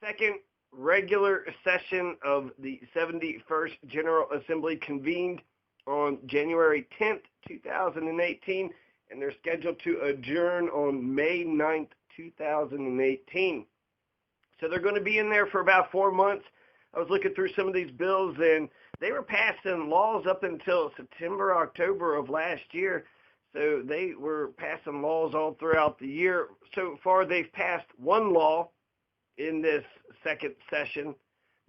Second regular session of the 71st General Assembly convened on January 10th, 2018, and they're scheduled to adjourn on May 9th, 2018. So they're going to be in there for about 4 months. I was looking through some of these bills, and they were passing laws up until September, October of last year. So they were passing laws all throughout the year. So far, they've passed one law in this second session,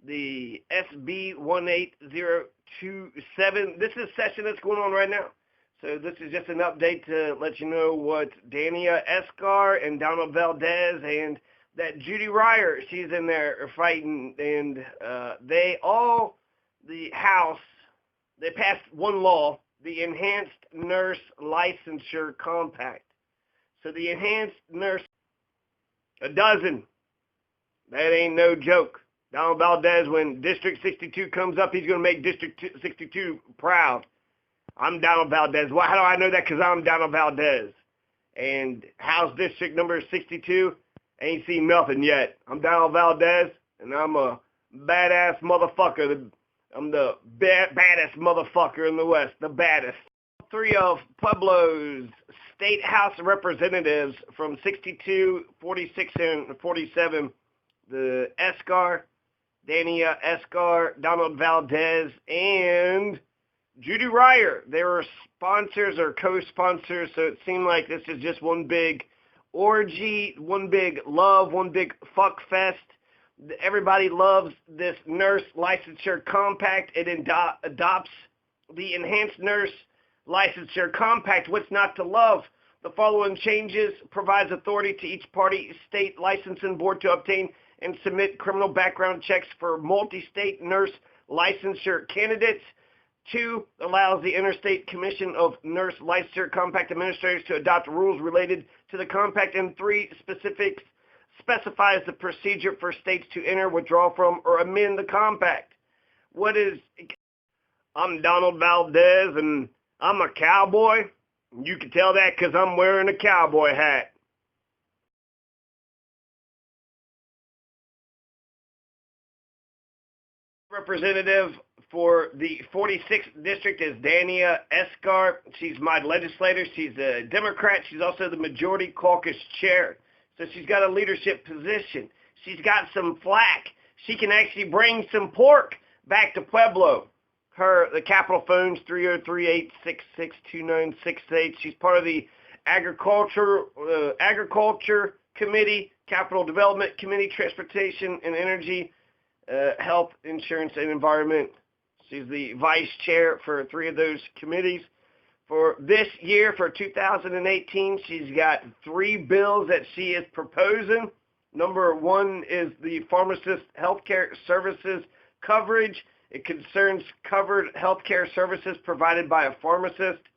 the SB 18027. This is a session that's going on right now. So this is just an update to let you know what Daneya Escar and Donald Valdez and that Judy Ryer, she's in there fighting, and the House, they passed one law, the Enhanced Nurse Licensure Compact. So the Enhanced Nurse, a dozen. That ain't no joke. Donald Valdez, when District 62 comes up, he's going to make District 62 proud. I'm Donald Valdez. Well, how do I know that? Because I'm Donald Valdez. And House District number 62, ain't seen nothing yet. I'm Donald Valdez, and I'm a badass motherfucker. I'm the baddest motherfucker in the West, the baddest. Three of Pueblo's state House representatives from 62, 46, and 47, the Escar, Daneya Escar, Donald Valdez, and Judy Ryer. They were sponsors or co-sponsors, so it seemed like this is just one big orgy, one big love, one big fuck fest. Everybody loves this nurse licensure compact. It adopts the Enhanced Nurse Licensure Compact. What's not to love? The following changes provides authority to each party state licensing board to obtain and submit criminal background checks for multi-state nurse licensure candidates. 2, allows the Interstate Commission of Nurse Licensure Compact administrators to adopt rules related to the compact. And 3, specifies the procedure for states to enter, withdraw from, or amend the compact. I'm Donald Valdez, and I'm a cowboy. You can tell that because I'm wearing a cowboy hat. Representative for the 46th district is Daneya Escar. She's my legislator. She's a Democrat. She's also the majority caucus chair. So she's got a leadership position. She's got some flack. She can actually bring some pork back to Pueblo. The Capitol phone's 303-866-2968. She's part of the Agriculture Committee, Capital Development Committee, Transportation and Energy, Health, Insurance, and Environment. She's the vice chair for 3 of those committees. For this year, for 2018, she's got 3 bills that she is proposing. Number 1 is the pharmacist healthcare services coverage. It concerns covered healthcare services provided by a pharmacist.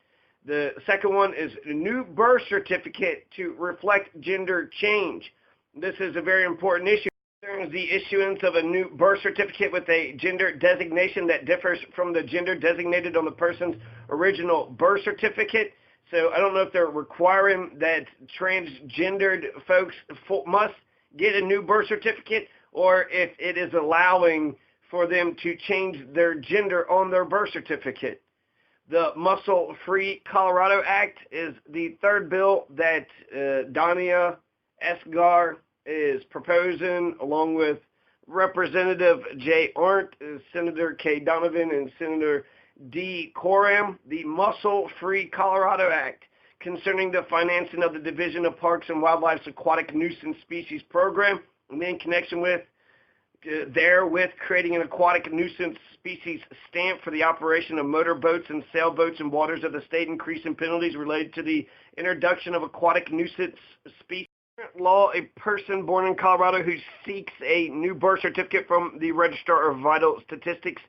The second one is a new birth certificate to reflect gender change. This is a very important issue. The issuance of a new birth certificate with a gender designation that differs from the gender designated on the person's original birth certificate. So I don't know if they're requiring that transgendered folks must get a new birth certificate, or if it is allowing for them to change their gender on their birth certificate. The Mussel-Free Colorado Act is the third bill that Daneya Escar is proposing, along with Representative Jay Arndt, Senator Kay Donovan, and Senator D. Coram. The Mussel-Free Colorado Act concerning the financing of the Division of Parks and Wildlife's Aquatic Nuisance Species Program, and in connection with creating an aquatic nuisance species stamp for the operation of motorboats and sailboats in waters of the state, increasing penalties related to the introduction of aquatic nuisance species. Law, a person born in Colorado who seeks a new birth certificate from the Registrar of Vital Statistics,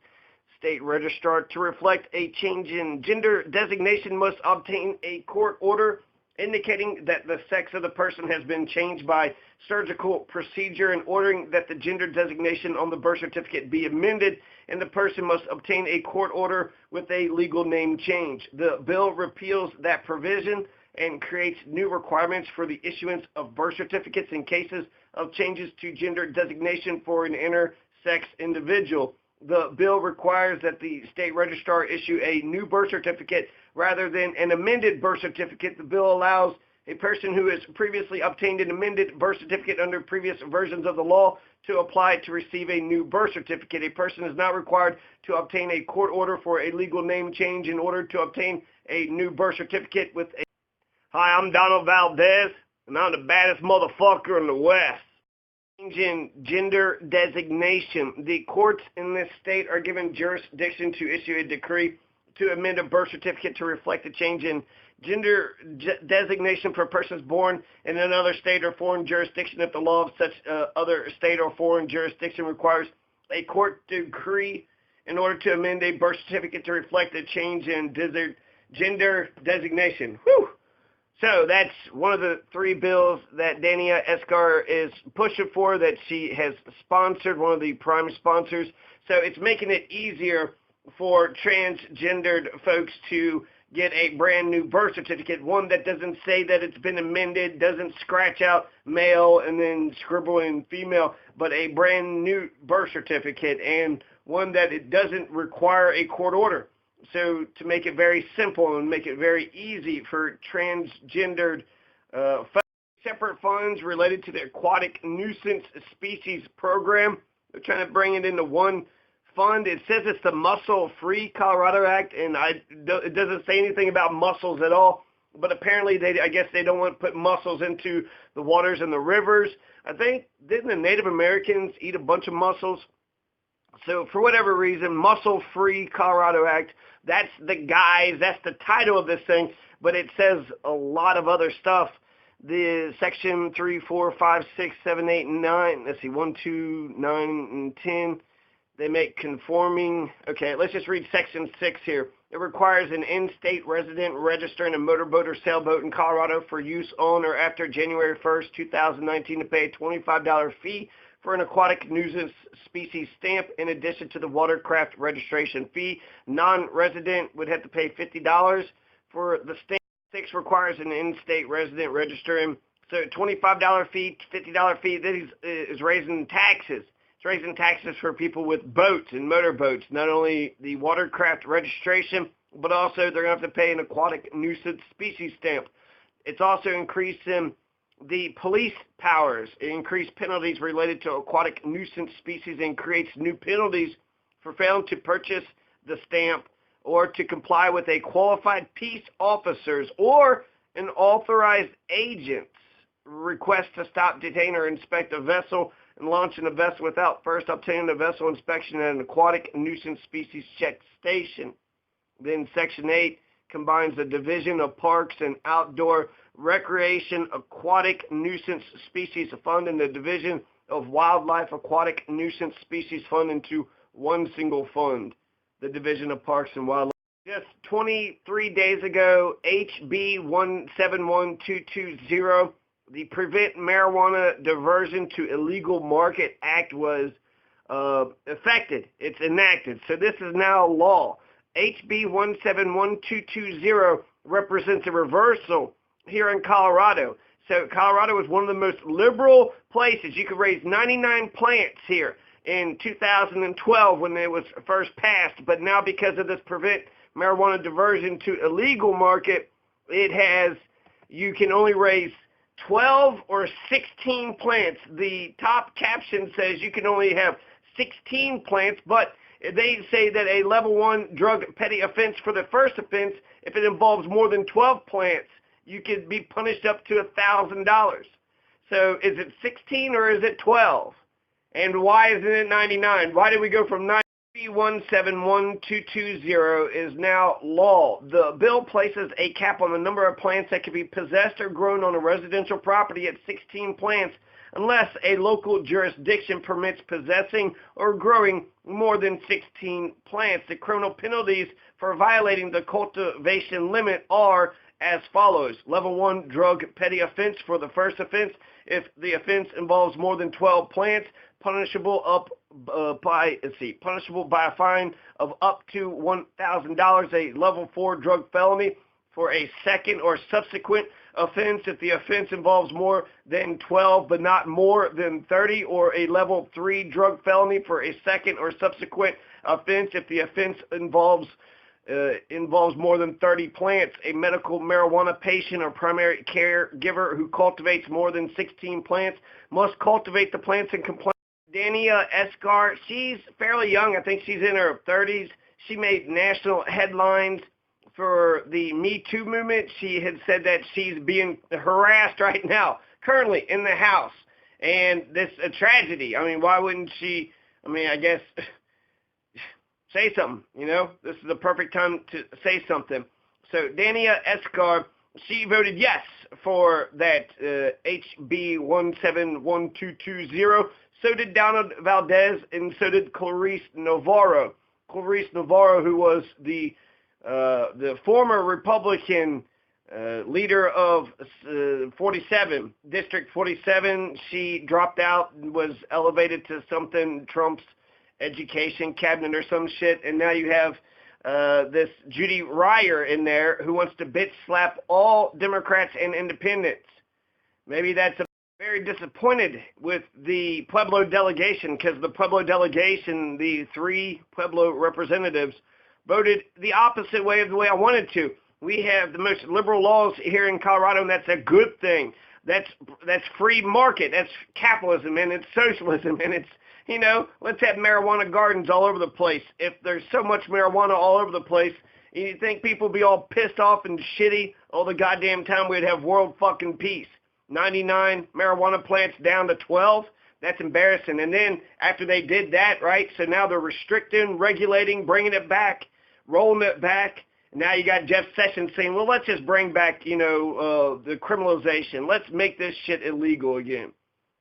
state registrar, to reflect a change in gender designation must obtain a court order indicating that the sex of the person has been changed by surgical procedure and ordering that the gender designation on the birth certificate be amended, and the person must obtain a court order with a legal name change. The bill repeals that provision and creates new requirements for the issuance of birth certificates in cases of changes to gender designation for an intersex individual. The bill requires that the state registrar issue a new birth certificate rather than an amended birth certificate. The bill allows a person who has previously obtained an amended birth certificate under previous versions of the law to apply to receive a new birth certificate. A person is not required to obtain a court order for a legal name change in order to obtain a new birth certificate with a... Hi, I'm Donald Valdez, and I'm the baddest motherfucker in the West. Change in gender designation. The courts in this state are given jurisdiction to issue a decree to amend a birth certificate to reflect a change in gender designation for persons born in another state or foreign jurisdiction if the law of such other state or foreign jurisdiction requires a court decree in order to amend a birth certificate to reflect a change in gender designation. Whew! So that's one of the three bills that Daneya Escar is pushing for, that she has sponsored, one of the prime sponsors. So it's making it easier for transgendered folks to get a brand new birth certificate, one that doesn't say that it's been amended, doesn't scratch out male and then scribble in female, but a brand new birth certificate, and one that it doesn't require a court order. So to make it very simple and make it very easy for transgendered folks. Separate funds related to the Aquatic Nuisance Species Program. They're trying to bring it into one fund. It says it's the Mussel-Free Colorado Act, and it doesn't say anything about mussels at all. But apparently, I guess they don't want to put mussels into the waters and the rivers. I think, didn't the Native Americans eat a bunch of mussels? So for whatever reason, Mussel-Free Colorado Act, that's the guise, that's the title of this thing, but it says a lot of other stuff. The section 3, 4, 5, 6, 7, 8, and 9, let's see, 1, 2, 9, and 10, they make conforming. Okay, let's just read section 6 here. It requires an in-state resident registering a motorboat or sailboat in Colorado for use on or after January 1st, 2019 to pay a $25 fee for an aquatic nuisance species stamp in addition to the watercraft registration fee. Non-resident would have to pay $50 for the stamp. 6 requires an in-state resident registering. So $25 fee, $50 fee, that is raising taxes. It's raising taxes for people with boats and motorboats, not only the watercraft registration, but also they're going to have to pay an aquatic nuisance species stamp. It's also increasing the police powers. It increased penalties related to aquatic nuisance species and creates new penalties for failing to purchase the stamp or to comply with a qualified peace officer's or an authorized agent's request to stop, detain, or inspect a vessel and launching a vessel without first obtaining a vessel inspection at an aquatic nuisance species check station. Then Section 8 combines the Division of Parks and Outdoor Recreation Aquatic Nuisance Species Fund and the Division of Wildlife Aquatic Nuisance Species Fund into one single fund, the Division of Parks and Wildlife. Just 23 days ago, HB 171220, the Prevent Marijuana Diversion to Illegal Market Act was effected. It's enacted. So this is now law. HB 171220 represents a reversal here in Colorado. So Colorado is one of the most liberal places. You could raise 99 plants here in 2012 when it was first passed. But now because of this Prevent Marijuana Diversion to Illegal Market, you can only raise 12 or 16 plants. The top caption says you can only have 16 plants, but they say that a level 1 drug petty offense for the first offense, if it involves more than 12 plants, you could be punished up to $1,000. So is it 16 or is it 12? And why isn't it 99? Why did we go from 9? 171220 is now law. The bill places a cap on the number of plants that can be possessed or grown on a residential property at 16 plants unless a local jurisdiction permits possessing or growing more than 16 plants. The criminal penalties for violating the cultivation limit are as follows. Level 1 drug petty offense for the first offense. If the offense involves more than 12 plants, punishable by a fine of up to $1,000. A level 4 drug felony for a second or subsequent offense if the offense involves more than 12 but not more than 30, or a level 3 drug felony for a second or subsequent offense if the offense involves more than 30 plants. A medical marijuana patient or primary caregiver who cultivates more than 16 plants must cultivate the plants in compliance. Daneya Escar, she's fairly young. I think she's in her 30s. She made national headlines for the Me Too movement. She had said that she's being harassed right now, currently in the House. And this is a tragedy. I mean, why wouldn't she, I guess, say something, you know? This is the perfect time to say something. So Daneya Escar, she voted yes for that HB 171220. So did Donald Valdez, and so did Clarice Navarro. Clarice Navarro, who was the former Republican leader of 47, District 47. She dropped out and was elevated to something, Trump's education cabinet or some shit, and now you have this Judy Ryer in there who wants to bitch slap all Democrats and independents. Maybe that's very disappointed with the Pueblo delegation, because the Pueblo delegation, the 3 Pueblo representatives, voted the opposite way of the way I wanted to. We have the most liberal laws here in Colorado, and that's a good thing. That's free market. That's capitalism, and it's socialism, and it's, you know, let's have marijuana gardens all over the place. If there's so much marijuana all over the place, you think people would be all pissed off and shitty all the goddamn time? We'd have world fucking peace. 99 marijuana plants down to 12. That's embarrassing. And then after they did that, right, so now they're restricting, regulating, bringing it back, rolling it back. Now you got Jeff Sessions saying, well, let's just bring back, you know, the criminalization. Let's make this shit illegal again,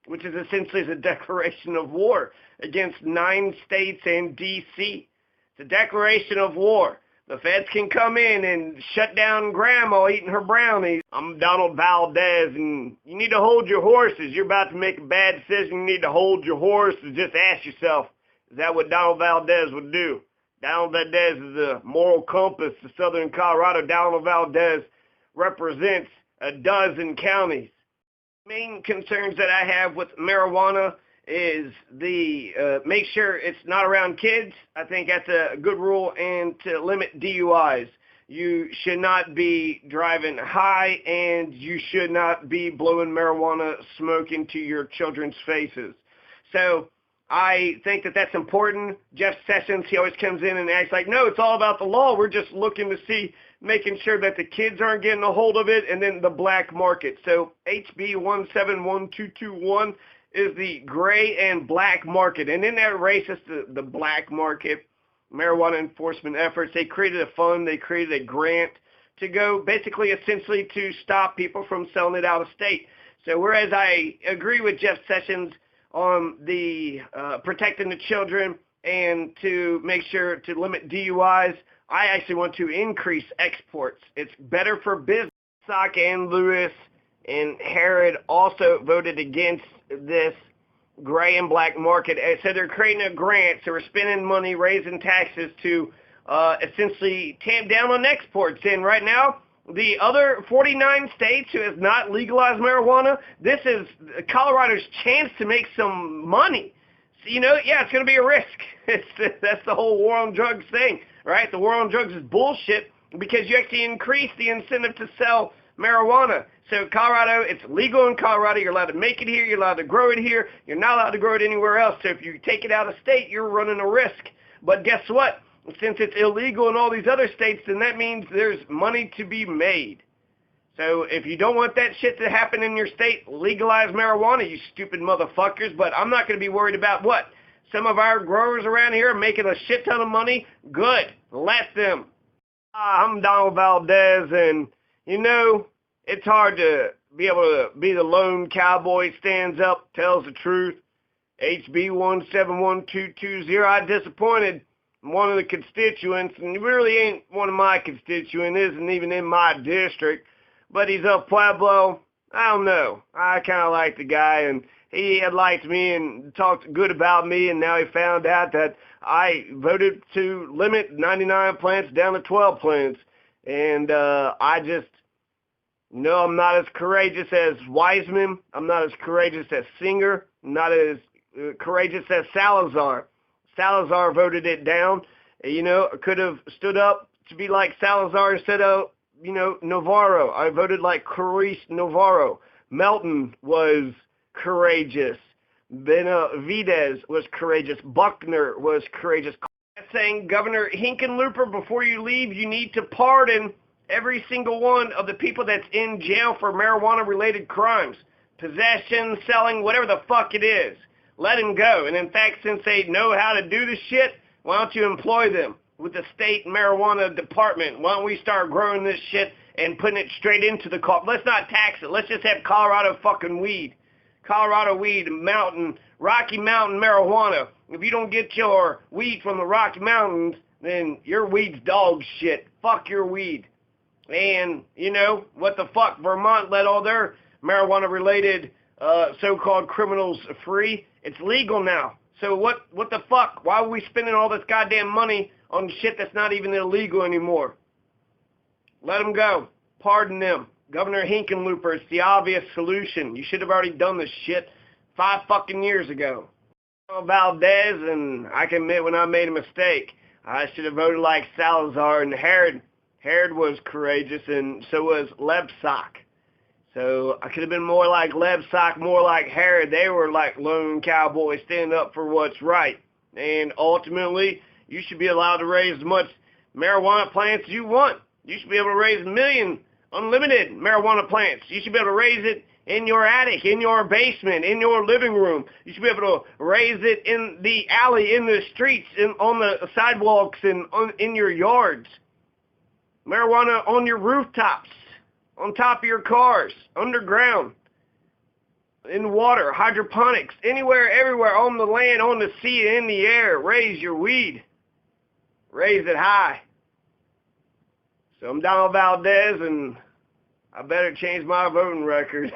which is essentially a declaration of war against 9 states and D.C. It's a declaration of war. The feds can come in and shut down Grandma eating her brownies. I'm Donald Valdez, and you need to hold your horses. You're about to make a bad decision. You need to hold your horses. Just ask yourself, is that what Donald Valdez would do? Donald Valdez is the moral compass of southern Colorado. Donald Valdez represents a dozen counties. Main concerns that I have with marijuana is the make sure it's not around kids. I think that's a good rule, and to limit DUIs. You should not be driving high, and you should not be blowing marijuana smoke into your children's faces. So I think that that's important. Jeff Sessions, he always comes in and acts like, no, it's all about the law. We're just looking to see, making sure that the kids aren't getting a hold of it, and then the black market. So HB 171221 is the gray and black market. And in that race, it's the black market marijuana enforcement efforts. They created a fund, they created a grant to go basically essentially to stop people from selling it out of state. So whereas I agree with Jeff Sessions on the protecting the children and to make sure to limit DUIs, I actually want to increase exports. It's better for business. Sock and Lewis and Herod also voted against this gray and black market. So they're creating a grant, so we're spending money, raising taxes to essentially tamp down on exports. And right now, the other 49 states who has not legalized marijuana, this is Colorado's chance to make some money. So, you know, yeah, it's going to be a risk. That's the whole war on drugs thing, right? The war on drugs is bullshit because you actually increase the incentive to sell marijuana. So Colorado, it's legal in Colorado. You're allowed to make it here. You're allowed to grow it here. You're not allowed to grow it anywhere else. So if you take it out of state, you're running a risk. But guess what? Since it's illegal in all these other states, then that means there's money to be made. So if you don't want that shit to happen in your state, legalize marijuana, you stupid motherfuckers. But I'm not going to be worried about what? Some of our growers around here are making a shit ton of money. Good. Let them. I'm Donald Valdez, and, you know, it's hard to be able to be the lone cowboy, stands up, tells the truth. HB 171220, I disappointed one of the constituents, and he really ain't one of my constituents, isn't even in my district, but he's of Pueblo. I don't know. I kind of like the guy, and he had liked me and talked good about me, and now he found out that I voted to limit 99 plants down to 12 plants, and I just No, I'm not as courageous as Wiseman. I'm not as courageous as Singer. I'm not as courageous as Salazar. Salazar voted it down. You know, I could have stood up to be like Salazar instead of, Navarro. I voted like Carice Navarro. Melton was courageous. Benavidez was courageous. Buckner was courageous. Saying, Governor Hickenlooper, before you leave, you need to pardon every single one of the people that's in jail for marijuana-related crimes. Possession, selling, whatever the fuck it is. Let them go. And in fact, since they know how to do this shit, why don't you employ them with the state marijuana department? Why don't we start growing this shit and putting it straight into the coffee? Let's not tax it. Let's just have Colorado fucking weed. Colorado weed, Rocky Mountain marijuana. If you don't get your weed from the Rocky Mountains, then your weed's dog shit. Fuck your weed. And, what the fuck? Vermont let all their marijuana-related so-called criminals free. It's legal now. So what the fuck? Why are we spending all this goddamn money on shit that's not even illegal anymore? Let them go. Pardon them. Governor Hickenlooper, it's the obvious solution. You should have already done this shit 5 fucking years ago. Valdez, and I can admit when I made a mistake. I should have voted like Salazar and Herod. Herod was courageous, and so was Lebsack. So I could have been more like Lebsack, more like Herod. They were like lone cowboys standing up for what's right. And ultimately, you should be allowed to raise as much marijuana plants as you want. You should be able to raise a million unlimited marijuana plants. You should be able to raise it in your attic, in your basement, in your living room. You should be able to raise it in the alley, in the streets, on the sidewalks, and in your yards. Marijuana on your rooftops, on top of your cars, underground, in water, hydroponics, anywhere, everywhere, on the land, on the sea, in the air. Raise your weed. Raise it high. So I'm Donald Valdez, and I better change my voting record.